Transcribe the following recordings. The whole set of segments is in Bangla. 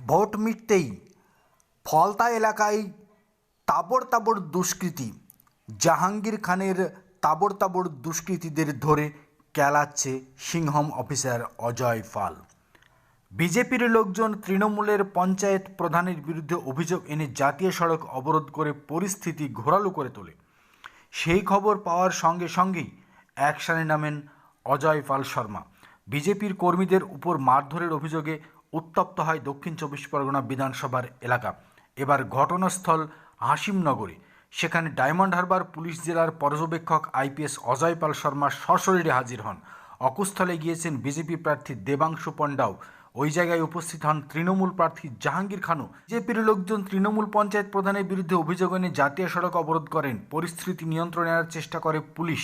ভোট মিটতেই ফলতা এলাকায় তাবড় তাবড় দুষ্কৃতী। জাহাঙ্গীর খানের তাবড় তাবড় দুষ্কৃতীদের ধরে কেলাচ্ছে সিংহম অফিসার অজয় পাল। বিজেপির লোকজন তৃণমূলের পঞ্চায়েত প্রধানের বিরুদ্ধে অভিযোগ এনে জাতীয় সড়ক অবরোধ করে পরিস্থিতি ঘোরালো করে তোলে। সেই খবর পাওয়ার সঙ্গে সঙ্গেই অ্যাকশনে নামেন অজয় পাল শর্মা। বিজেপির কর্মীদের উপর মারধরের অভিযোগে উত্তপ্ত হয় দক্ষিণ চব্বিশ পরগনা বিধানসভার এলাকা। এবার ঘটনাস্থল হাসিমনগরে। সেখানে ডায়মন্ড হারবার পুলিশ জেলার পর্যবেক্ষক আইপিএস অজয় পাল শর্মা সশরীরে হাজির হন। অকুস্থলে গিয়েছেন বিজেপি প্রার্থী দেবাংশু পণ্ডাও। ওই জায়গায় উপস্থিত হন তৃণমূল প্রার্থী জাহাঙ্গীর খানও। বিজেপির লোকজন তৃণমূল পঞ্চায়েত প্রধানের বিরুদ্ধে অভিযোগ এনে জাতীয় সড়ক অবরোধ করেন। পরিস্থিতি নিয়ন্ত্রণে আনার চেষ্টা করে পুলিশ।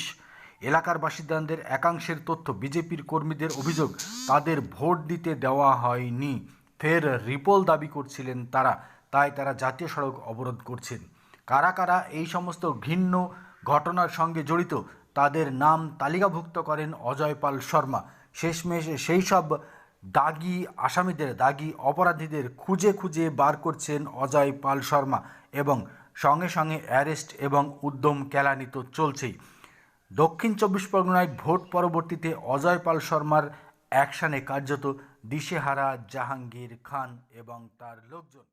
এলাকার বাসিন্দাদের একাংশের তথ্য, বিজেপির কর্মীদের অভিযোগ তাদের ভোট দিতে দেওয়া হয়নি। ফের রিপোল দাবি করছিলেন তারা, তাই তারা জাতীয় সড়ক অবরোধ করছেন। কারা কারা এই সমস্ত ঘৃণ্য ঘটনার সঙ্গে জড়িত তাদের নাম তালিকাভুক্ত করেন অজয় পাল শর্মা। শেষমেশ সেই সব দাগি আসামিদের, দাগি অপরাধীদের খুঁজে খুঁজে বার করছেন অজয় পাল শর্মা এবং সঙ্গে সঙ্গে অ্যারেস্ট এবং উদ্যম কেলানি তো চলছেই। দক্ষিণ চব্বিশ পরগনায় ভোট পরবর্তীতে অজয় পাল শর্মার অ্যাকশনে কার্যত দিশেহারা জাহাঙ্গীর খান এবং তার লোকজন।